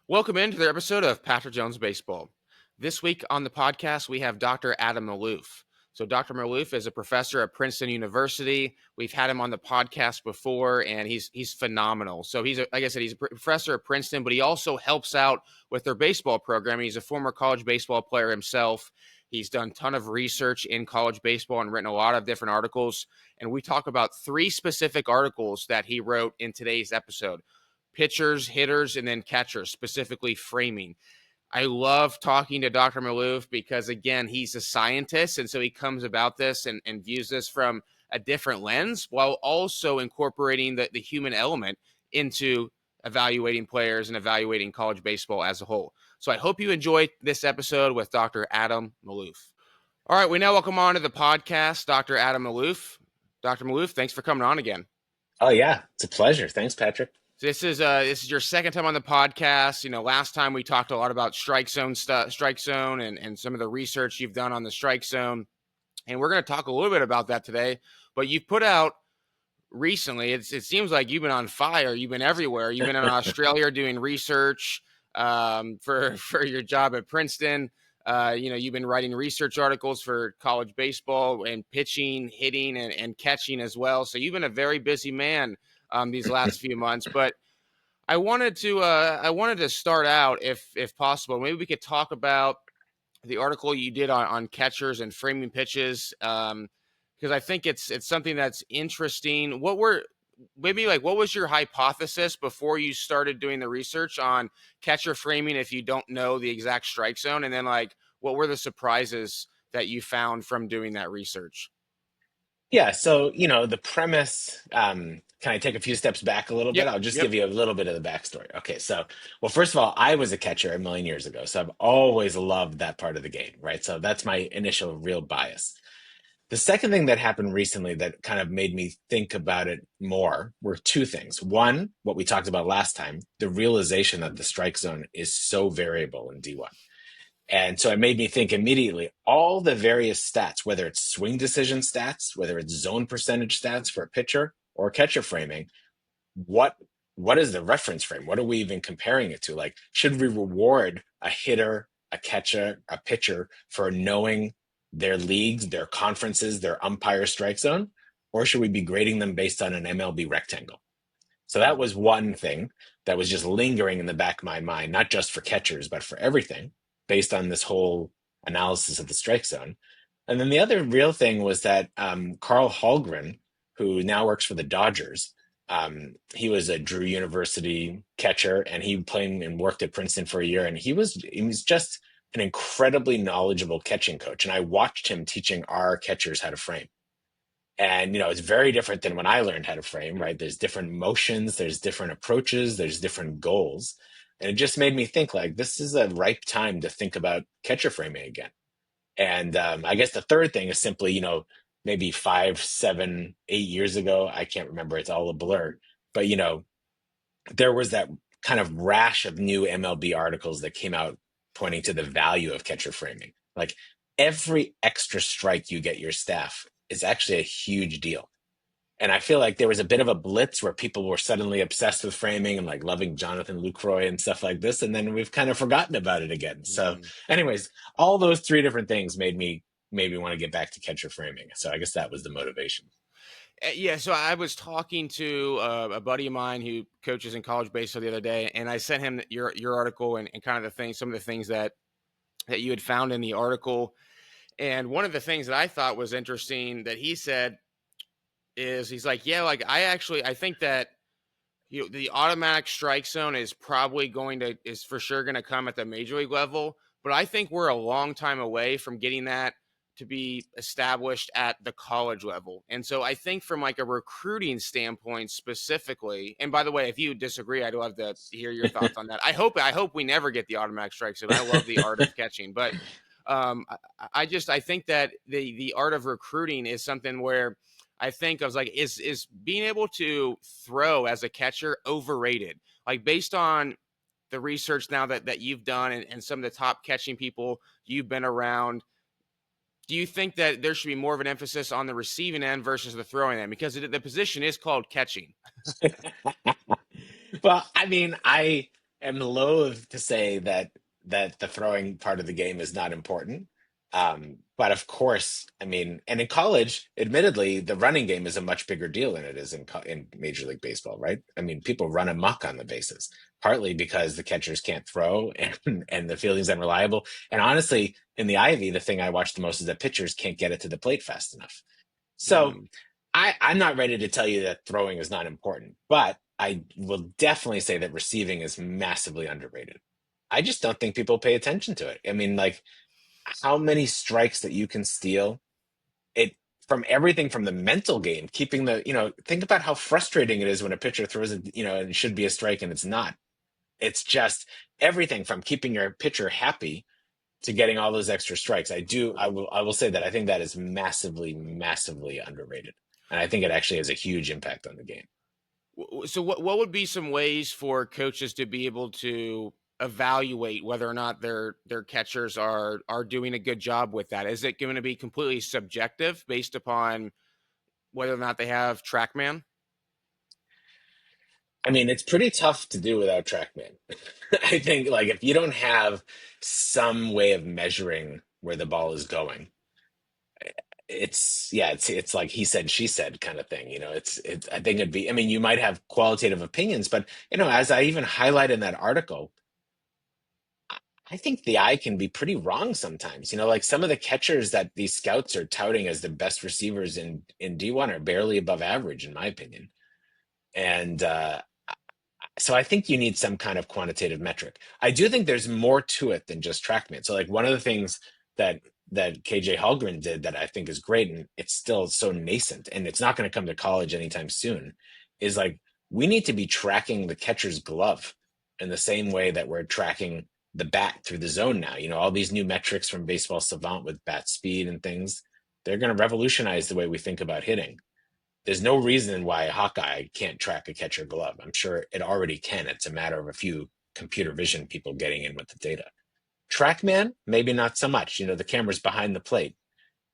Welcome into the episode of Patrick Jones Baseball. This week on the podcast, we have Dr. Adam Maloof. So Dr. Maloof is a professor at Princeton University. We've had him on the podcast before, and he's phenomenal. So like I said, he's a professor at Princeton, but he also helps out with their baseball program. He's a former college baseball player himself. He's done a ton of research in college baseball and written a lot of different articles. And we talk about 3 specific articles that he wrote in today's episode: pitchers, hitters, and then catchers, specifically framing. I love talking to Dr. Maloof because, again, he's a scientist, and so he comes about this and views this from a different lens while also incorporating the human element into evaluating players and evaluating college baseball as a whole. So I hope you enjoyed this episode with Dr. Adam Maloof. All right, we now welcome on to the podcast Dr. Adam Maloof. Dr. Maloof, thanks for coming on again. Oh, yeah. It's a pleasure. Thanks, Patrick. This is your second time on the podcast. You know, last time we talked a lot about strike zone and some of the research you've done on the strike zone. And we're going to talk a little bit about that today. But you've put out recently, it seems like you've been on fire. You've been everywhere. You've been in Australia doing research for your job at Princeton. You've been writing research articles for college baseball and pitching, hitting, and catching as well. So you've been a very busy man these last few months. But I wanted to start out, if possible, maybe we could talk about the article you did on catchers and framing pitches, because I think it's something that's interesting. What was your hypothesis before you started doing the research on catcher framing if you don't know the exact strike zone? And then, what were the surprises that you found from doing that research? Yeah. So, the premise, can I take a few steps back a little bit? I'll just give you a little bit of the backstory. Okay. So, well, first of all, I was a catcher a million years ago. So I've always loved that part of the game, right? So that's my initial real bias. The second thing that happened recently that kind of made me think about it more were 2 things. One, what we talked about last time, the realization that the strike zone is so variable in D1. And so it made me think immediately, all the various stats, whether it's swing decision stats, whether it's zone percentage stats for a pitcher or catcher framing, what is the reference frame? What are we even comparing it to? Like, should we reward a hitter, a catcher, a pitcher for knowing their leagues, their conferences, their umpire strike zone? Or should we be grading them based on an MLB rectangle? So that was one thing that was just lingering in the back of my mind, not just for catchers, but for everything, based on this whole analysis of the strike zone. And then the other real thing was that Carl Hallgren, who now works for the Dodgers, he was a Drew University catcher, and he played and worked at Princeton for a year. And he was just an incredibly knowledgeable catching coach. And I watched him teaching our catchers how to frame. And, it's very different than when I learned how to frame, right? There's different motions, there's different approaches, there's different goals. And it just made me think, like, this is a ripe time to think about catcher framing again. And I guess the third thing is simply, maybe 5, 7, 8 years ago, I can't remember, it's all a blur, but, there was that kind of rash of new MLB articles that came out pointing to the value of catcher framing. Like, every extra strike you get your staff is actually a huge deal. And I feel like there was a bit of a blitz where people were suddenly obsessed with framing and like loving Jonathan Lucroy and stuff like this. And then we've kind of forgotten about it again. So anyways, all those 3 different things made me want to get back to catcher framing. So I guess that was the motivation. Yeah, so I was talking to a buddy of mine who coaches in college baseball the other day, and I sent him your article and kind of some of the things that you had found in the article. And one of the things that I thought was interesting that he said is, he's like, yeah, like I think that the automatic strike zone is for sure going to come at the major league level, but I think we're a long time away from getting that to be established at the college level. And so I think from like a recruiting standpoint specifically, and by the way, if you disagree, I'd love to hear your thoughts on that. I hope we never get the automatic strike zone. I love the art of catching, but I think that the art of recruiting is something where I think I was like, is being able to throw as a catcher overrated? Like, based on the research now that you've done and some of the top catching people you've been around, do you think that there should be more of an emphasis on the receiving end versus the throwing end? Because the position is called catching. Well, I mean, I am loath to say that the throwing part of the game is not important. But of course, I mean, and in college, admittedly, the running game is a much bigger deal than it is in Major League Baseball, right? I mean, people run amok on the bases, partly because the catchers can't throw and the fielding's unreliable. And honestly, in the Ivy, the thing I watch the most is that pitchers can't get it to the plate fast enough. So Mm. I'm not ready to tell you that throwing is not important, but I will definitely say that receiving is massively underrated. I just don't think people pay attention to it. I mean, like how many strikes that you can steal it from everything from the mental game, keeping think about how frustrating it is when a pitcher throws it, and it should be a strike and it's not. It's just everything from keeping your pitcher happy to getting all those extra strikes. I will say that I think that is massively, massively underrated. And I think it actually has a huge impact on the game. So what would be some ways for coaches to be able to evaluate whether or not their catchers are doing a good job with that? Is it going to be completely subjective based upon whether or not they have TrackMan? I mean, it's pretty tough to do without TrackMan. I think like if you don't have some way of measuring where the ball is going, it's like he said, she said kind of thing. It's I think it'd be, I mean, you might have qualitative opinions, but as I even highlight in that article, I think the eye can be pretty wrong sometimes. Like some of the catchers that these scouts are touting as the best receivers in D1 are barely above average, in my opinion. And so I think you need some kind of quantitative metric. I do think there's more to it than just TrackMan. So like one of the things that KJ Hallgren did that I think is great, and it's still so nascent, and it's not going to come to college anytime soon, is like we need to be tracking the catcher's glove in the same way that we're tracking the bat through the zone now. All these new metrics from Baseball Savant with bat speed and things, they're going to revolutionize the way we think about hitting. There's no reason why Hawkeye can't track a catcher glove. I'm sure it already can. It's a matter of a few computer vision people getting in with the data. TrackMan, maybe not so much. The camera's behind the plate.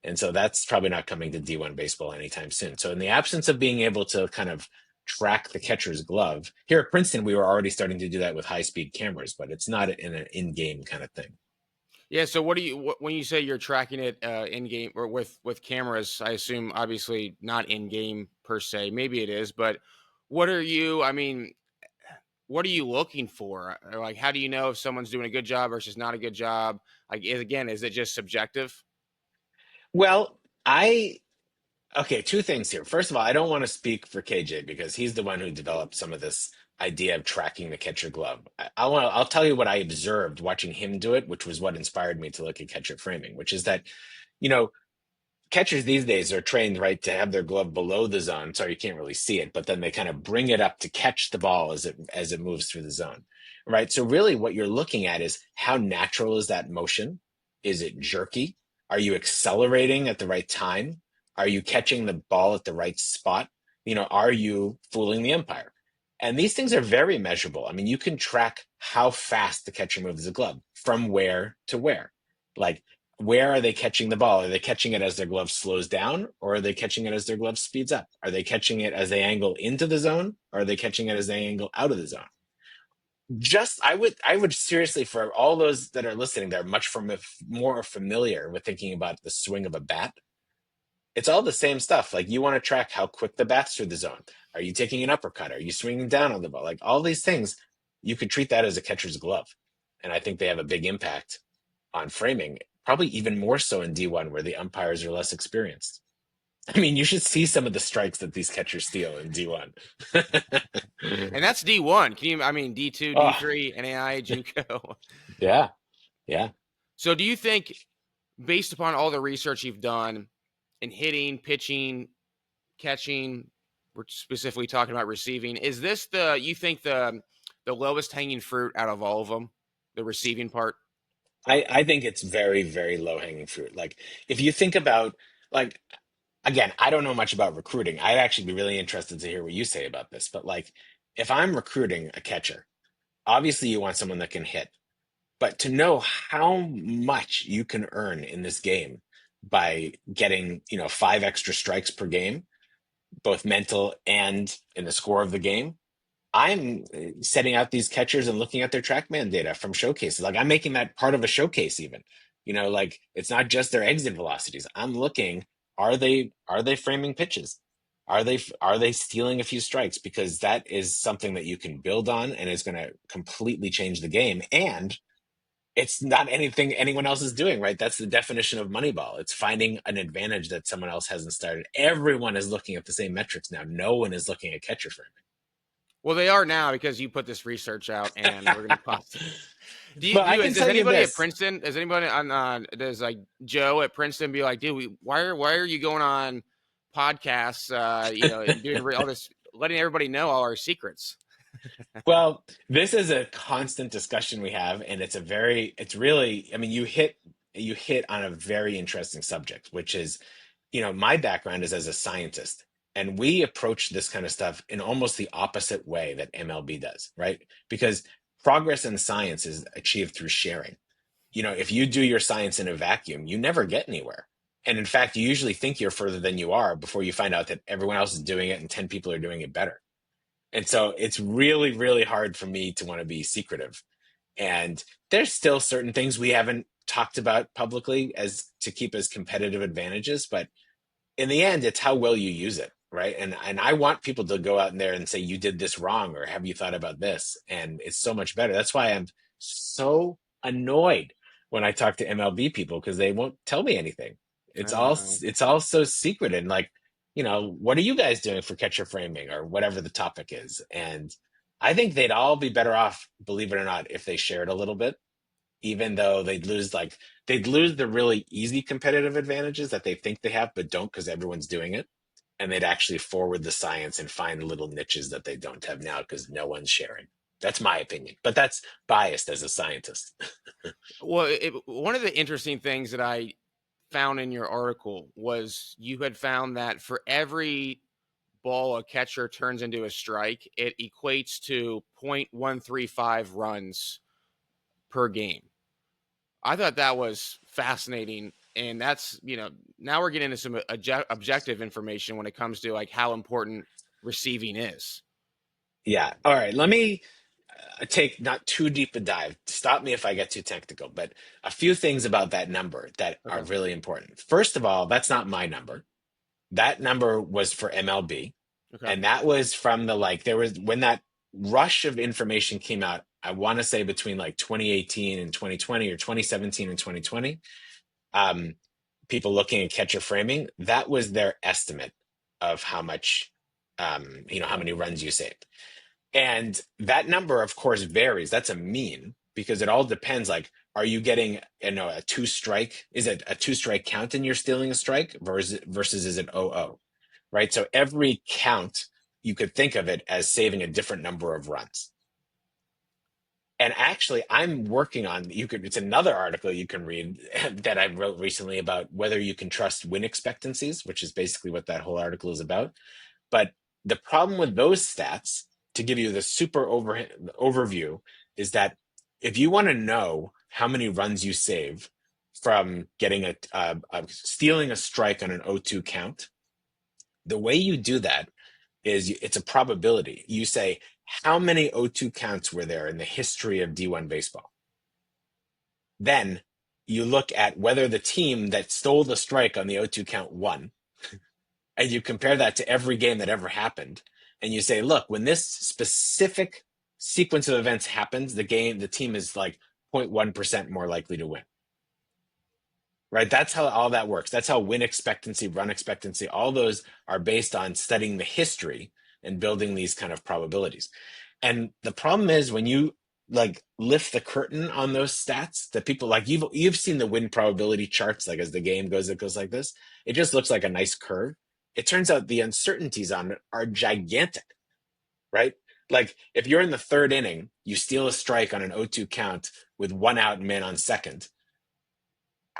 And so that's probably not coming to D1 baseball anytime soon. So in the absence of being able to kind of track the catcher's glove, here at Princeton, we were already starting to do that with high-speed cameras, but it's not in an in-game kind of thing. Yeah. So when you say you're tracking it in game or with cameras? I assume obviously not in game per se. Maybe it is, but what are you? I mean, what are you looking for? Like, how do you know if someone's doing a good job versus not a good job? Like, again, is it just subjective? Well, okay, two things here. First of all, I don't want to speak for KJ because he's the one who developed some of this idea of tracking the catcher glove. I'll tell you what I observed watching him do it, which was what inspired me to look at catcher framing, which is that, you know, catchers these days are trained right to have their glove below the zone, so you can't really see it, but then they kind of bring it up to catch the ball as it moves through the zone. Right? So really what you're looking at is how natural is that motion? Is it jerky? Are you accelerating at the right time? Are you catching the ball at the right spot? Are you fooling the umpire? And these things are very measurable. I mean, you can track how fast the catcher moves the glove from where to where. Like where are they catching the ball? Are they catching it as their glove slows down, or are they catching it as their glove speeds up? Are they catching it as they angle into the zone, or are they catching it as they angle out of the zone? I would seriously, for all those that are listening, they're more familiar with thinking about the swing of a bat. It's all the same stuff. Like you want to track how quick the bat's through the zone. Are you taking an uppercut? Are you swinging down on the ball? Like all these things, you could treat that as a catcher's glove, and I think they have a big impact on framing, probably even more so in D1 where the umpires are less experienced. I mean, you should see some of the strikes that these catchers steal in D1. And that's D1. Can you? I mean, D2, Oh, D3, NAI, JUCO. yeah, yeah. So, do you think, based upon all the research you've done in hitting, pitching, catching, we're specifically talking about receiving, is this you think the lowest hanging fruit out of all of them, the receiving part? I think it's very, very low hanging fruit. Like, if you think about, like, again, I don't know much about recruiting. I'd actually be really interested to hear what you say about this. But, like, if I'm recruiting a catcher, obviously you want someone that can hit. But to know how much you can earn in this game by getting, 5 extra strikes per game, both mental and in the score of the game, I'm setting out these catchers and looking at their TrackMan data from showcases. Like I'm making that part of a showcase even. Like it's not just their exit velocities. I'm looking, are they framing pitches? Are they stealing a few strikes? Because that is something that you can build on and is going to completely change the game. And it's not anything anyone else is doing, right? That's the definition of Moneyball. It's finding an advantage that someone else hasn't started. Everyone is looking at the same metrics now. No one is looking at catcher framing. Well, they are now because you put this research out, and we're going to post it. Do you But do I you, can does tell you anybody at this. Princeton? Does anybody does like Joe at Princeton be like, dude, why are you going on podcasts? And doing all this, letting everybody know all our secrets. Well, this is a constant discussion we have, and it's really, I mean, you hit on a very interesting subject, which is, my background is as a scientist, and we approach this kind of stuff in almost the opposite way that MLB does, right? Because progress in science is achieved through sharing. If you do your science in a vacuum, you never get anywhere. And in fact, you usually think you're further than you are before you find out that everyone else is doing it and 10 people are doing it better. And so it's really, really hard for me to want to be secretive. And there's still certain things we haven't talked about publicly as to keep as competitive advantages, but in the end, it's how well you use it, right? And I want people to go out in there and say, you did this wrong, or have you thought about this? And it's so much better. That's why I'm so annoyed when I talk to MLB people because they won't tell me anything. It's all Uh, it's all so secret and like, what are you guys doing for catcher framing or whatever the topic is? And I think they'd all be better off, believe it or not, if they shared a little bit, even though they'd lose the really easy competitive advantages that they think they have but don't because everyone's doing it, and they'd actually forward the science and find little niches that they don't have now because no one's sharing. That's my opinion, but that's biased as a scientist. well, one of the interesting things that I found in your article was you had found that for every ball a catcher turns into a strike, it equates to 0.135 runs per game. I thought that was fascinating. And that's, now we're getting into some objective information when it comes to like how important receiving is. Yeah, all right, let me take not too deep a dive. Stop me if I get too technical, but a few things about that number that are Okay. really important. First of all, that's not my number. That number was for MLB. Okay. And that was from the like, there was when that rush of information came out, I want to say between like 2018 and 2020 or 2017 and 2020, um, people looking at catcher framing, that was their estimate of how much, how many runs you saved. And that number, of course, varies. That's a mean because it all depends. Like, are you getting, a two strike? Is it a two strike count and you're stealing a strike versus is it 0-0? Right? So every count, you could think of it as saving a different number of runs. And actually, I'm working on, it's another article you can read that I wrote recently about whether you can trust win expectancies, which is basically what that whole article is about. But the problem with those stats, to give you the super overview, is that if you want to know how many runs you save from getting stealing a strike on an 0-2 count, the way you do that is it's a probability. You say, how many 0-2 counts were there in the history of D1 baseball? Then you look at whether the team that stole the strike on the 0-2 count won, and you compare that to every game that ever happened. And you say, look, when this specific sequence of events happens, the team is like 0.1% more likely to win. Right? That's how all that works. That's how win expectancy, run expectancy, all those are based on studying the history and building these kind of probabilities. And the problem is when you like lift the curtain on those stats that people like, you've seen the win probability charts, like as the game goes, it goes like this. It just looks like a nice curve. It turns out the uncertainties on it are gigantic, right? Like if you're in the third inning, you steal a strike on an 0-2 count with 1 out and man on second.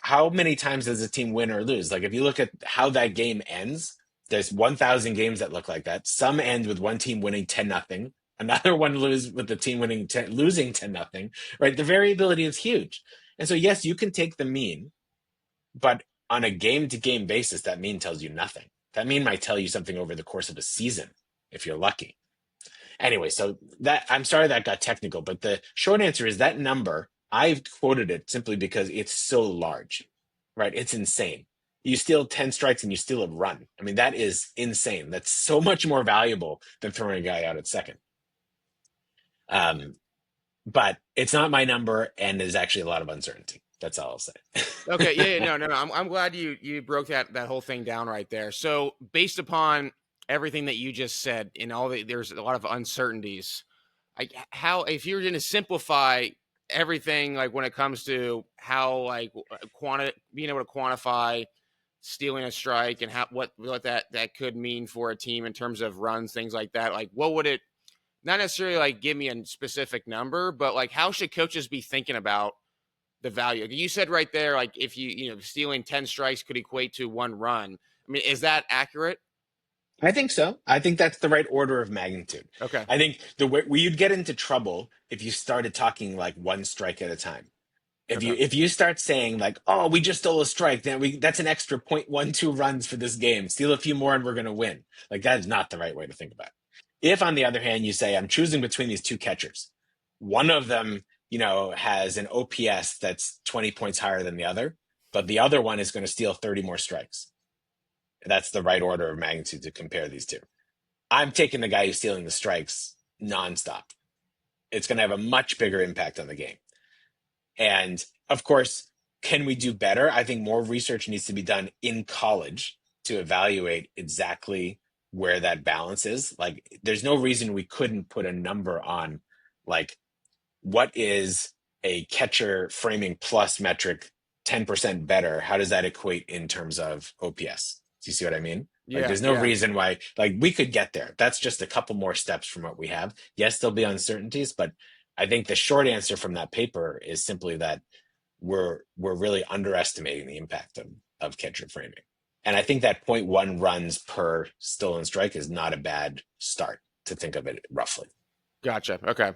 How many times does a team win or lose? Like if you look at how that game ends, there's 1,000 games that look like that. Some end with one team winning 10-0. Another one lose with the team losing 10-0, right? The variability is huge. And so, yes, you can take the mean, but on a game to game basis, that mean tells you nothing. That mean might tell you something over the course of a season if you're lucky. Anyway, so that, I'm sorry that got technical, but the short answer is that number, I've quoted it simply because it's so large, right? It's insane. You steal 10 strikes and you steal a run. I mean, that is insane. That's so much more valuable than throwing a guy out at second. Um, but it's not my number, and there's actually a lot of uncertainty. That's all I'll say. Okay, yeah, no, no, no. I'm glad you broke that whole thing down right there. So based upon everything that you just said, and there's a lot of uncertainties. Like how if you were going to simplify everything, like when it comes to how like being able to quantify stealing a strike and how what that could mean for a team in terms of runs, things like that. Like what would it not necessarily like give me a specific number, but like how should coaches be thinking about the value? You said right there, like if stealing 10 strikes could equate to one run. I mean, is that accurate? I think so. I think that's the right order of magnitude. Okay. I think the way you'd get into trouble if you started talking like one strike at a time. Okay. If you start saying like, oh, we just stole a strike, then that's an extra 0.12 runs for this game. Steal a few more and we're gonna win. Like that is not the right way to think about it. If on the other hand you say, I'm choosing between these two catchers, one of them, has an OPS that's 20 points higher than the other, but the other one is going to steal 30 more strikes. That's the right order of magnitude to compare these two. I'm taking the guy who's stealing the strikes nonstop. It's going to have a much bigger impact on the game. And of course, can we do better? I think more research needs to be done in college to evaluate exactly where that balance is. Like, there's no reason we couldn't put a number on, like, what is a catcher framing plus metric 10% better? How does that equate in terms of OPS? Do you see what I mean? Like, Yeah. there's no Yeah. reason why, like, we could get there. That's just a couple more steps from what we have. Yes, there'll be uncertainties, but I think the short answer from that paper is simply that we're really underestimating the impact of catcher framing. And I think that 0.1 runs per stolen strike is not a bad start to think of it roughly. Gotcha. Okay.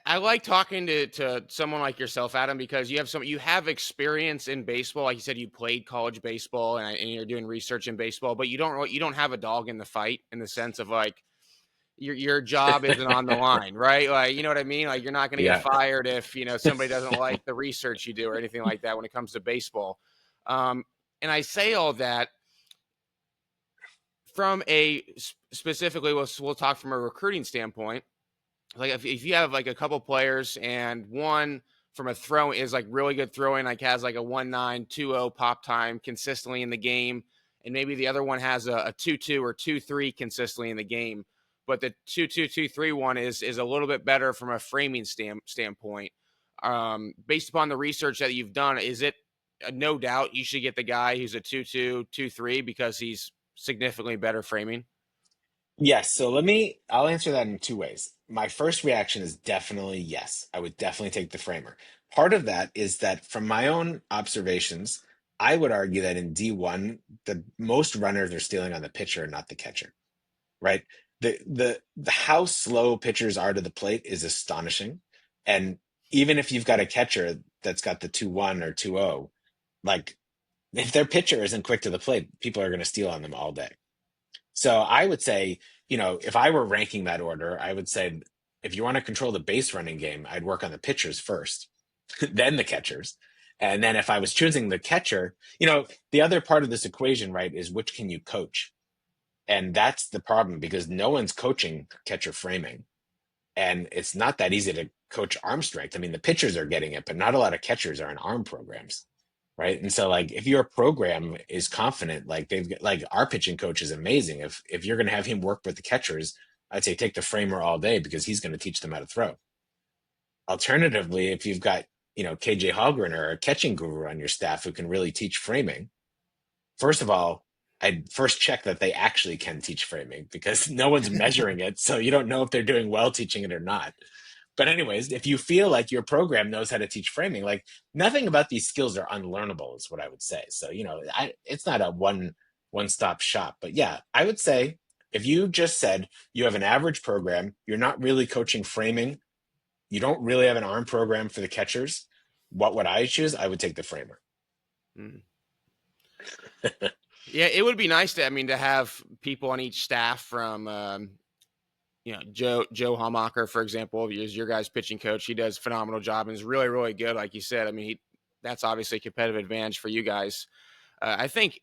I like talking to someone like yourself, Adam, because you have experience in baseball. Like you said, you played college baseball and you're doing research in baseball, but you don't have a dog in the fight in the sense of like your job isn't on the line, right? Like you know what I mean? Like you're not going to get Yeah. fired if somebody doesn't like the research you do or anything like that when it comes to baseball. Um, and I say all that from specifically, we'll talk from a recruiting standpoint. Like if you have like a couple players and one from a throw is like really good throwing, like has like a 1.920 pop time consistently in the game, and maybe the other one has a 2.2 or 2.3 consistently in the game, but the 2.2 one is a little bit better from a framing standpoint. Based upon the research that you've done, is it no doubt you should get the guy who's a 2.2 2.3 because he's significantly better framing? Yes, so I'll answer that in two ways. My first reaction is definitely yes. I would definitely take the framer. Part of that is that from my own observations, I would argue that in D1, the most runners are stealing on the pitcher, not the catcher, right? The how slow pitchers are to the plate is astonishing. And even if you've got a catcher that's got the 2-1 or 2-0, like if their pitcher isn't quick to the plate, people are going to steal on them all day. So I would say, if I were ranking that order, I would say if you want to control the base running game, I'd work on the pitchers first, then the catchers. And then if I was choosing the catcher, the other part of this equation, right, is which can you coach? And that's the problem because no one's coaching catcher framing. And it's not that easy to coach arm strength. I mean, the pitchers are getting it, but not a lot of catchers are in arm programs. Right. And so like if your program is confident, like like our pitching coach is amazing. If you're gonna have him work with the catchers, I'd say take the framer all day because he's gonna teach them how to throw. Alternatively, if you've got, KJ Hallgren or a catching guru on your staff who can really teach framing, first of all, I'd first check that they actually can teach framing because no one's measuring it. So you don't know if they're doing well teaching it or not. But anyways, if you feel like your program knows how to teach framing, like nothing about these skills are unlearnable is what I would say. So, it's not a one stop shop, but yeah, I would say if you just said you have an average program, you're not really coaching framing, you don't really have an arm program for the catchers, what would I choose? I would take the framer. Mm. Yeah, it would be nice to have people on each staff from Joe Hamacher, for example, is your guys' pitching coach. He does a phenomenal job and is really, really good. Like you said, I mean, that's obviously a competitive advantage for you guys. I think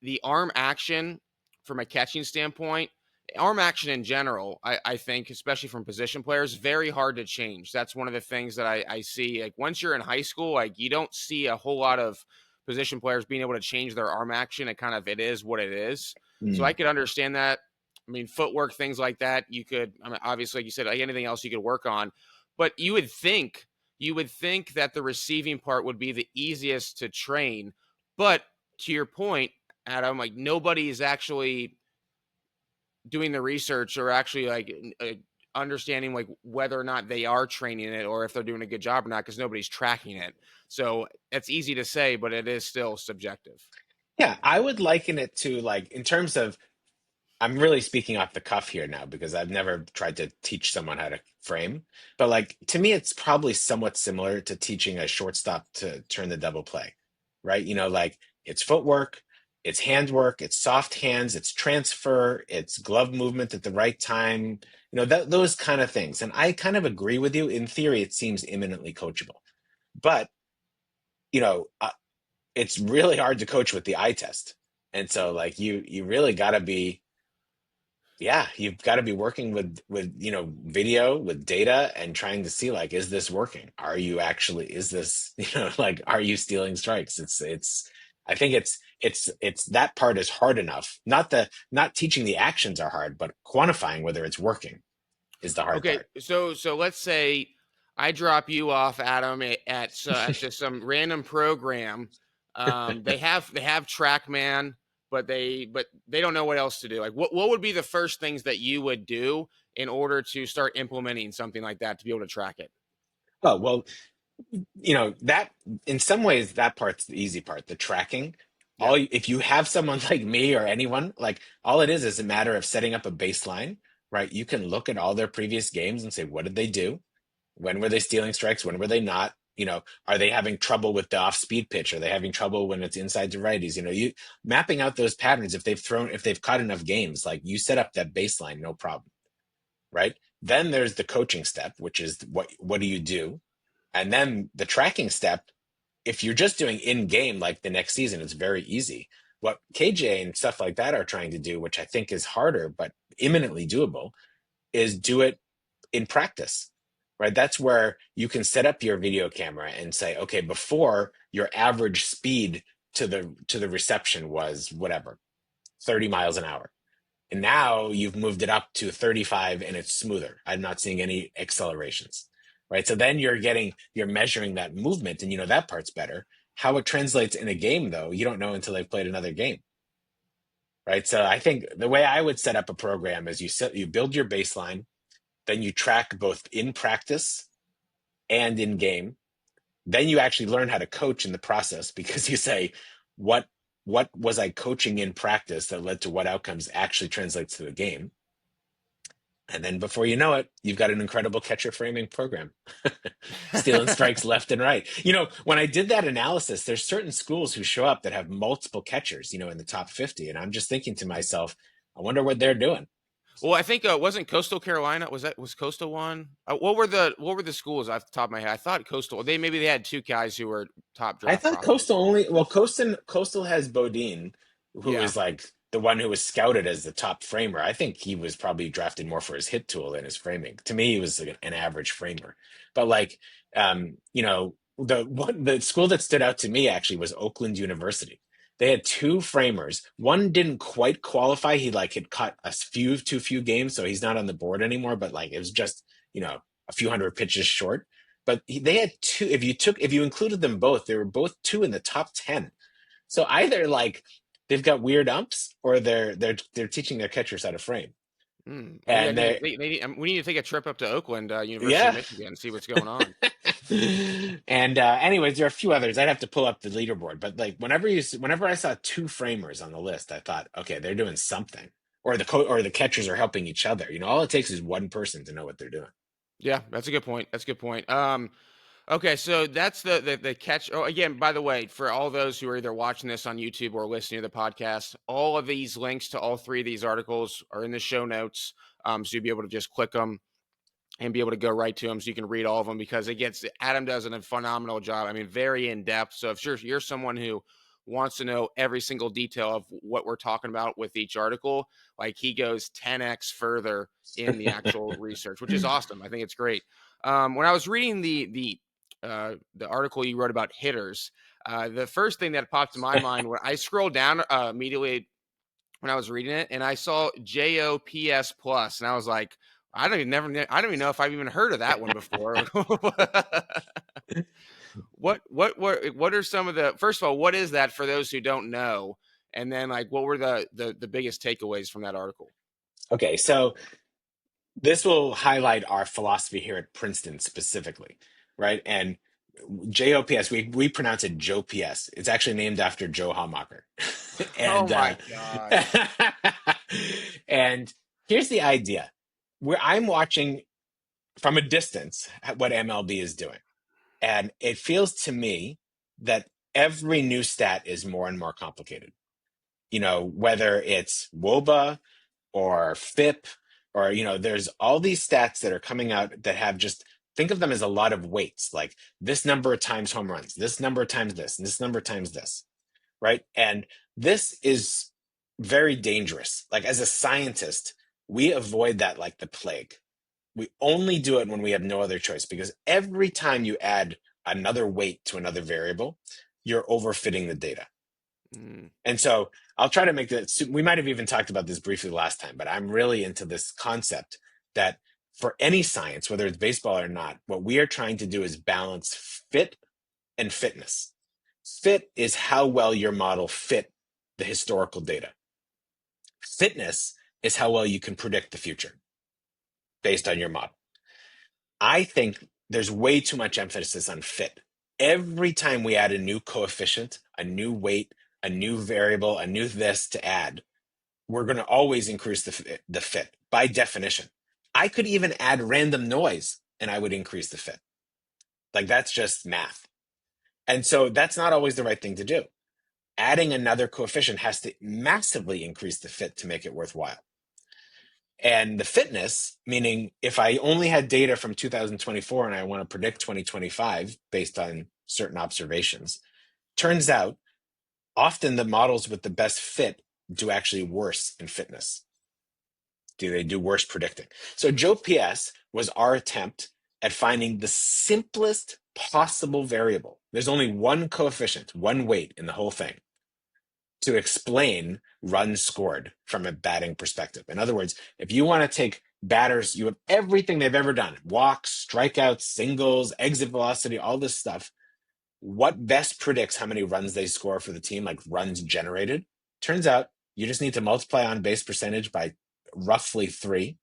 the arm action from a catching standpoint, arm action in general, I think, especially from position players, very hard to change. That's one of the things that I see. Like once you're in high school, like you don't see a whole lot of position players being able to change their arm action. It is what it is. So I Mm. could understand that. I mean, footwork, things like that, you could, I mean, obviously, like you said, like anything else you could work on. But you would think that the receiving part would be the easiest to train. But to your point, Adam, like nobody is actually doing the research or actually like understanding like whether or not they are training it or if they're doing a good job or not because nobody's tracking it. So it's easy to say, but it is still subjective. Yeah, I would liken it to like in terms of I'm really speaking off the cuff here now because I've never tried to teach someone how to frame. But like to me, it's probably somewhat similar to teaching a shortstop to turn the double play, right? Like it's footwork, it's handwork, it's soft hands, it's transfer, it's glove movement at the right time, those kind of things. And I kind of agree with you. In theory, it seems imminently coachable. But, you know, uh, it's really hard to coach with the eye test. And so like you really got to be yeah, you've got to be working with video with data and trying to see like is this working? Are you actually is this like are you stealing strikes? It's I think it's that part is hard enough. Not teaching the actions are hard, but quantifying whether it's working is the hard Okay, part. so let's say I drop you off, Adam, at just some random program. They have TrackMan, but they don't know what else to do. Like, what would be the first things that you would do in order to start implementing something like that to be able to track it? Oh, well, that in some ways that part's the easy part, the tracking. Yeah. If you have someone like me or anyone, like all it is a matter of setting up a baseline, right? You can look at all their previous games and say, what did they do? When were they stealing strikes? When were they not? Are they having trouble with the off speed pitch? Are they having trouble when it's inside to righties? You mapping out those patterns. If they've caught enough games, like you set up that baseline, no problem, right? Then there's the coaching step, which is what do you do? And then the tracking step, if you're just doing in game like the next season, it's very easy. What KJ and stuff like that are trying to do, which I think is harder but imminently doable, is do it in practice, right? That's where you can set up your video camera and say, okay, before your average speed to the reception was whatever, 30 miles an hour. And now you've moved it up to 35 and it's smoother. I'm not seeing any accelerations, right? So then you're measuring that movement and that part's better. How it translates in a game though, you don't know until they've played another game, right? So I think the way I would set up a program is you build your baseline, then you track both in practice and in game. Then you actually learn how to coach in the process because you say, what what was I coaching in practice that led to what outcomes actually translates to the game? And then before you know it, you've got an incredible catcher framing program, stealing strikes left and right. When I did that analysis, there's certain schools who show up that have multiple catchers, in the top 50. And I'm just thinking to myself, I wonder what they're doing. Well, I think wasn't Coastal Carolina was Coastal one? What were the schools off the top of my head? I thought Coastal. They had two guys who were top I draft thought prospects. Coastal has Bodine, who Yeah. is like the one who was scouted as the top framer. I think he was probably drafted more for his hit tool than his framing. To me, he was like an average framer. But like, the school that stood out to me actually was Oakland University. They had two framers. One didn't quite qualify. He like had caught too few games, so he's not on the board anymore. But like, it was just a few hundred pitches short, but they had two. If you included them both, they were both two in the top 10. So either like they've got weird umps, or they're teaching their catchers how to frame. Maybe I And need they, they need we need to take a trip up to Oakland, University of yeah. Michigan, and see what's going on. And anyways, there are a few others. I'd have to pull up the leaderboard, but like whenever I saw two framers on the list, I thought, okay, they're doing something, or or the catchers are helping each other. All it takes is one person to know what they're doing. Yeah, that's a good point. That's a good point. Okay, so that's the catch. Oh, again, by the way, for all those who are either watching this on YouTube or listening to the podcast, all of these links to all three of these articles are in the show notes. So you'll be able to just click them and be able to go right to them so you can read all of them, because it gets Adam does a phenomenal job. I mean, very in depth. So if you're someone who wants to know every single detail of what we're talking about with each article, like he goes 10x further in the actual research, which is awesome. I think it's great. When I was reading the article you wrote about hitters, the first thing that popped to my mind when I scrolled down immediately when I was reading it, and I saw JOPS plus, and I was like, I don't even know if I've even heard of that one before. What are some of the, first of all, what is that for those who don't know? And then like what were the biggest takeaways from that article? Okay, so this will highlight our philosophy here at Princeton specifically, right? And JOPS, we pronounce it JOPS. It's actually named after Joe Hallmacher. Oh and my gosh. and here's the idea. Where I'm watching from a distance what MLB is doing. And it feels to me that every new stat is more and more complicated. Whether it's WOBA or FIP, or there's all these stats that are coming out that have just, think of them as a lot of weights, like this number times home runs, this number times this, and this number times this, right? And this is very dangerous. Like as a scientist, we avoid that like the plague. We only do it when we have no other choice, because every time you add another weight to another variable, you're overfitting the data. Mm. And so I'll try to make this, we might have even talked about this briefly last time, but I'm really into this concept that for any science, whether it's baseball or not, what we are trying to do is balance fit and fitness. Fit is how well your model fit the historical data. Fitness is how well you can predict the future based on your model. I think there's way too much emphasis on fit. Every time we add a new coefficient, a new weight, a new variable, a new this to add, we're going to always increase the fit by definition. I could even add random noise and I would increase the fit. Like that's just math. And so that's not always the right thing to do. Adding another coefficient has to massively increase the fit to make it worthwhile. And the fitness, meaning if I only had data from 2024 and I want to predict 2025 based on certain observations, turns out often the models with the best fit do actually worse in fitness. They do worse predicting? So JOPS was our attempt at finding the simplest possible variable. There's only one coefficient, one weight in the whole thing to explain runs scored from a batting perspective. In other words, if you want to take batters, you have everything they've ever done, walks, strikeouts, singles, exit velocity, all this stuff. What best predicts how many runs they score for the team, like runs generated? Turns out you just need to multiply on base percentage by roughly 3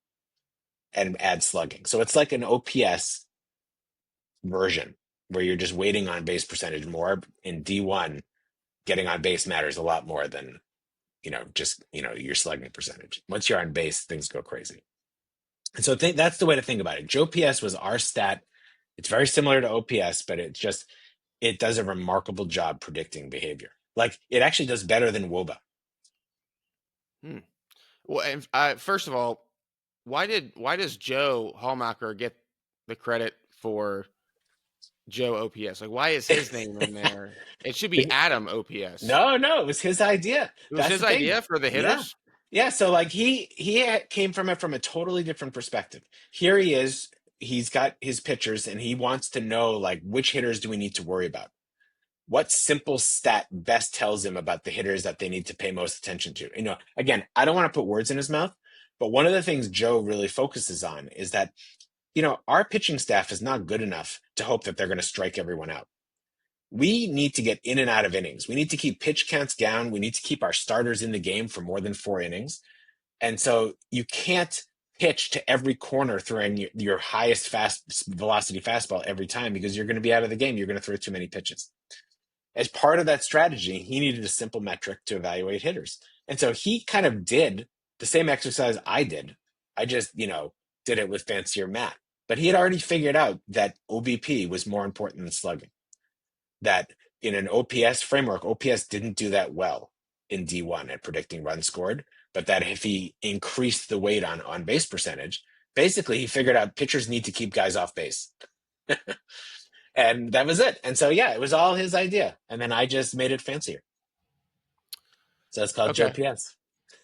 and add slugging. So it's like an OPS version where you're just waiting on base percentage more. In D1, getting on base matters a lot more than just your slugging percentage. Once you're on base, things go crazy. And so that's the way to think about it. JOPS was our stat. It's very similar to OPS, but it does a remarkable job predicting behavior. Like it actually does better than WOBA. Hmm. Well, and, first of all, why does Joe Hallmacher get the credit for Joe OPS? Like, why is his name in there? It should be Adam OPS. No, it was his idea. It was That's his the thing. idea for the Yeah. hitters. Yeah, so like he came from it from a totally different perspective. Here he is, he's got his pitchers and he wants to know like which hitters do we need to worry about? What simple stat best tells him about the hitters that they need to pay most attention to? Again, I don't want to put words in his mouth, but one of the things Joe really focuses on is that, our pitching staff is not good enough to hope that they're going to strike everyone out. We need to get in and out of innings. We need to keep pitch counts down. We need to keep our starters in the game for more than 4 innings. And so you can't pitch to every corner throwing your highest fast velocity fastball every time because you're going to be out of the game. You're going to throw too many pitches. As part of that strategy, he needed a simple metric to evaluate hitters. And so he kind of did the same exercise I did. I just, did it with fancier math. But he had already figured out that OBP was more important than slugging. That in an OPS framework, OPS didn't do that well in D1 at predicting runs scored, but that if he increased the weight on base percentage, basically he figured out pitchers need to keep guys off base. And that was it. And so, yeah, it was all his idea. And then I just made it fancier. So it's called Okay. JOPS.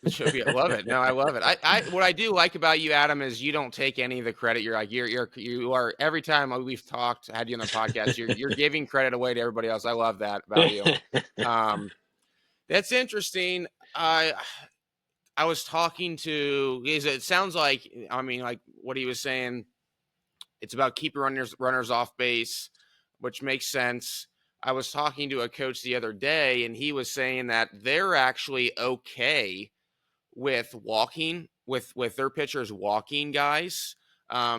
I love it. No, I love it. What I do like about you, Adam, is you don't take any of the credit. You're like you are every time we've talked, had you on the podcast, you're giving credit away to everybody else. I love that about you. Um, that's interesting. I was talking to. It sounds like, I mean, like what he was saying. It's about keeping runners off base, which makes sense. I was talking to a coach the other day, and he was saying that they're actually okay with walking with their pitchers walking guys,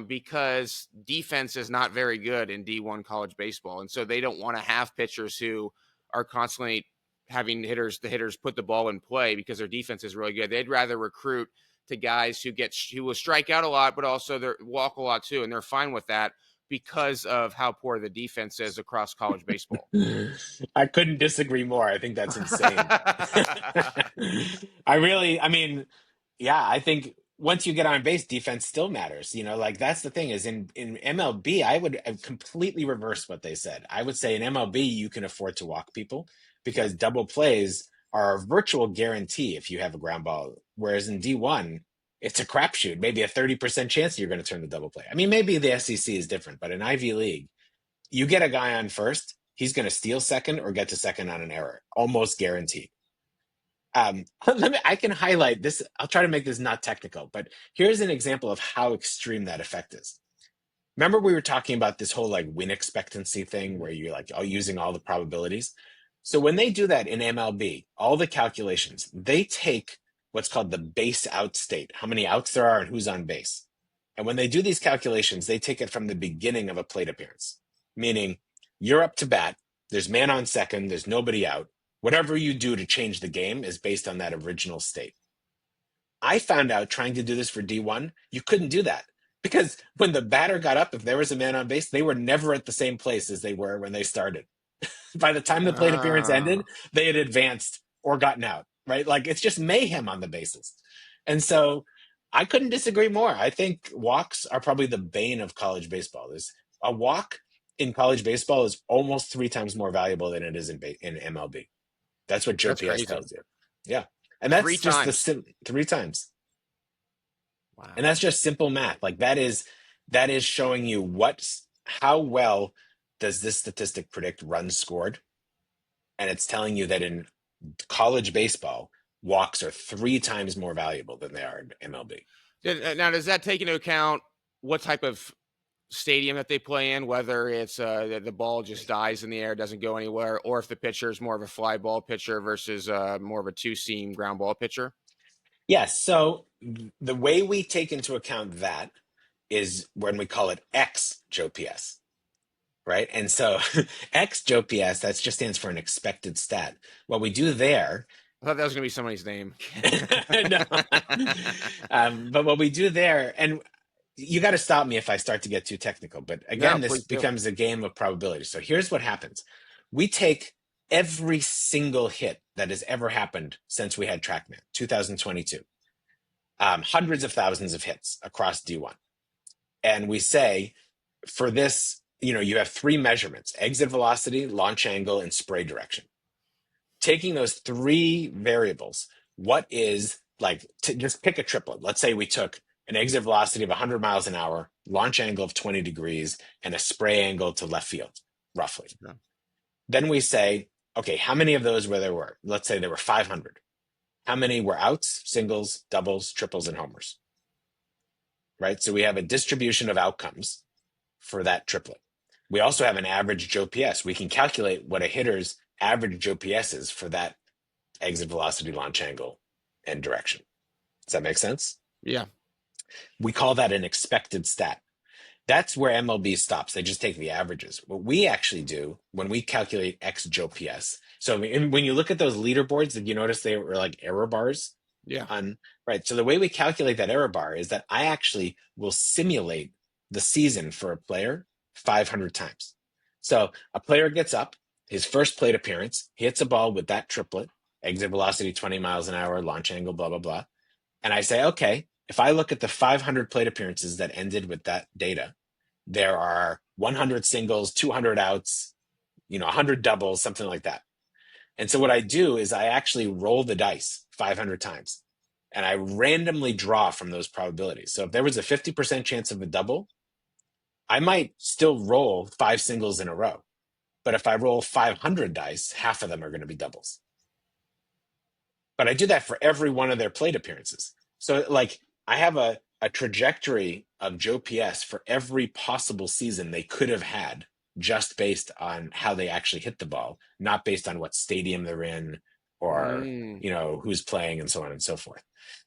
because defense is not very good in D1 college baseball, and so they don't want to have pitchers who are constantly having the hitters put the ball in play because their defense is really good. They'd rather recruit to guys who will strike out a lot, but also they walk a lot too, and they're fine with that because of how poor the defense is across college baseball. I couldn't disagree more. I think that's insane. I mean, yeah, I think once you get on base, defense still matters. Like that's the thing is in MLB, I would completely reverse what they said. I would say in MLB, you can afford to walk people Yeah. because double plays are a virtual guarantee if you have a ground ball. Whereas in D1, it's a crapshoot, maybe a 30% chance you're going to turn the double play. I mean, maybe the SEC is different, but in Ivy League, you get a guy on first, he's going to steal second or get to second on an error, almost guaranteed. I can highlight this. I'll try to make this not technical, but here's an example of how extreme that effect is. Remember we were talking about this whole like win expectancy thing where you're like using all the probabilities. So when they do that in MLB, all the calculations, they take what's called the base out state, how many outs there are and who's on base. And when they do these calculations, they take it from the beginning of a plate appearance, meaning you're up to bat, there's man on second, there's nobody out. Whatever you do to change the game is based on that original state. I found out trying to do this for D1, you couldn't do that because when the batter got up, if there was a man on base, they were never at the same place as they were when they started. By the time the plate appearance ended, they had advanced or gotten out, right? Like it's just mayhem on the bases. And so I couldn't disagree more. I think walks are probably the bane of college baseball. There's a walk in college baseball is almost 3 times more valuable than it is in MLB. That's what That's JPS crazy. tells you. Yeah. And Three that's just times. 3 times. And Wow. that's just simple math. Like that is showing you how well does this statistic predict runs scored? And it's telling you that in college baseball, walks are 3 times more valuable than they are in MLB. Now, does that take into account what type of stadium that they play in, whether it's the ball just dies in the air, doesn't go anywhere, or if the pitcher is more of a fly ball pitcher versus more of a two-seam ground ball pitcher? Yes. So the way we take into account that is when we call it XJOPS, right? And so XJOPS, that just stands for an expected stat. What we do there, I thought that was going to be somebody's name. no. But what we do there, and you got to stop me if I start to get too technical, but No, again, this please do. becomes a game of probability. So here's what happens. We take every single hit that has ever happened since we had TrackMan, 2022, hundreds of thousands of hits across D1. And we say for this, you have 3 measurements: exit velocity, launch angle, and spray direction. Taking those 3 variables, what is like, to just pick a triplet. Let's say we took an exit velocity of 100 miles an hour, launch angle of 20 degrees, and a spray angle to left field, roughly. Yeah. Then we say, okay, how many of those were there were? Let's say there were 500. How many were outs, singles, doubles, triples, and homers? Right? So we have a distribution of outcomes for that triplet. We also have an average JOPS. We can calculate what a hitter's average JOPS is for that exit velocity, launch angle, and direction. Does that make sense? Yeah. We call that an expected stat. That's where MLB stops. They just take the averages. What we actually do when we calculate XJOPS, so when you look at those leaderboards, did you notice they were like error bars? Yeah. Right. So the way we calculate that error bar is that I actually will simulate the season for a player 500 times. So a player gets up, his first plate appearance, hits a ball with that triplet, exit velocity 20 miles an hour, launch angle, blah, blah, blah. And I say, okay, if I look at the 500 plate appearances that ended with that data, there are 100 singles, 200 outs, 100 doubles, something like that. And so what I do is I actually roll the dice 500 times and I randomly draw from those probabilities. So if there was a 50% chance of a double, I might still roll 5 singles in a row. But if I roll 500 dice, half of them are going to be doubles. But I do that for every one of their plate appearances. So like I have a trajectory of JOPS for every possible season they could have had just based on how they actually hit the ball, not based on what stadium they're in or Mm. who's playing and so on and so forth.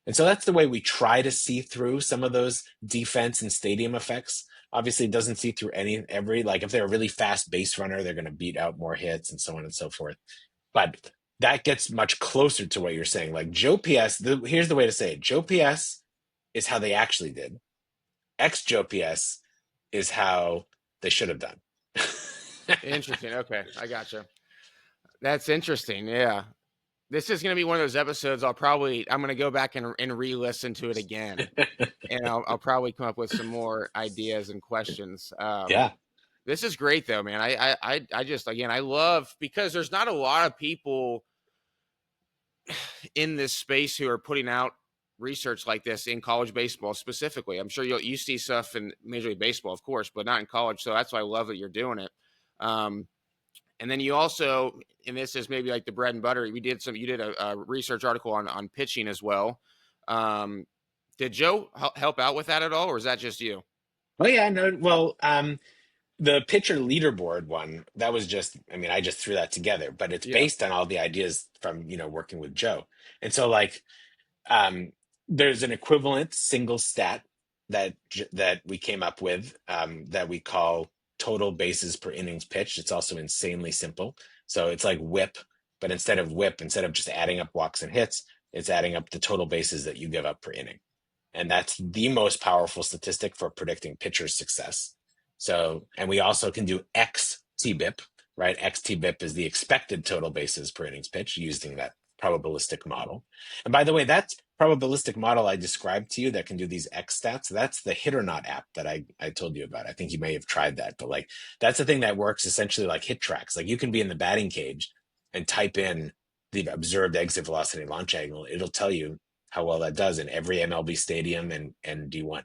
And so that's the way we try to see through some of those defense and stadium effects. Obviously, it doesn't see through every like if they're a really fast base runner, they're going to beat out more hits and so on and so forth. But that gets much closer to what you're saying. Like Joe PS, here's the way to say it. Joe PS is how they actually did. Ex Joe PS is how they should have done. Interesting. Okay, I gotcha. That's interesting. Yeah, this is going to be one of those episodes. I'm going to go back and re-listen to it again, and I'll probably come up with some more ideas and questions. Yeah. This is great though, man. I just again I love because there's not a lot of people in this space who are putting out research like this in college baseball specifically. I'm sure you see stuff in Major League Baseball, of course, but not in college. So that's why I love that you're doing it. And then you also, and this is maybe like the bread and butter. You did a research article on pitching as well. Did Joe help out with that at all, or is that just you? Oh yeah, no. Well, the pitcher leaderboard one, that was just, I mean, I just threw that together, but it's Yeah. based on all the ideas from, working with Joe. And so like um there's an equivalent single stat that we came up with that we call total bases per innings pitched. It's also insanely simple. So it's like whip, but instead of just adding up walks and hits, it's adding up the total bases that you give up per inning. And that's the most powerful statistic for predicting pitchers' success. So, and we also can do XTBIP, right? XTBIP is the expected total bases per innings pitch using that probabilistic model. And by the way, that probabilistic model I described to you that can do these X stats, that's the Hit or Not app that I told you about. I think you may have tried that, but like that's the thing that works essentially like hit tracks. Like you can be in the batting cage and type in the observed exit velocity launch angle. It'll tell you how well that does in every MLB stadium and D1.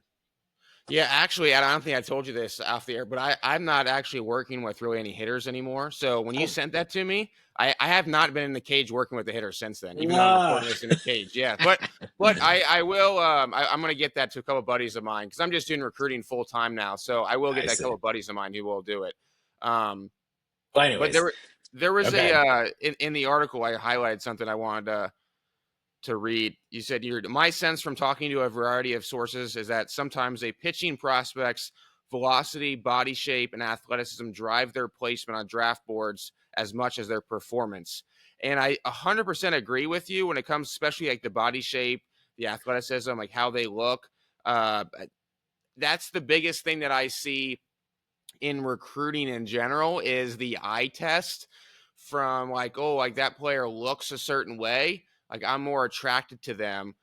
Yeah, actually, I don't think I told you this off the air, but I'm not actually working with really any hitters anymore. So when you Oh, sent that to me, I have not been in the cage working with the hitters since then, even though I'm ah, recording this in a cage. Yeah, but I will I'm gonna get that to a couple of buddies of mine because I'm just doing recruiting full time now. So I will get I that couple see. of buddies of mine who will do it. Um, Well, but anyways, there was a okay. in the article I highlighted something I wanted to read. You said my sense from talking to a variety of sources is that sometimes a pitching prospect's velocity, body shape, and athleticism drive their placement on draft boards as much as their performance. And I 100% agree with you when it comes, especially like the body shape, the athleticism, like how they look. Uh, that's the biggest thing that I see in recruiting in general is the eye test from like, oh, like that player looks a certain way. Like I'm more attracted to them,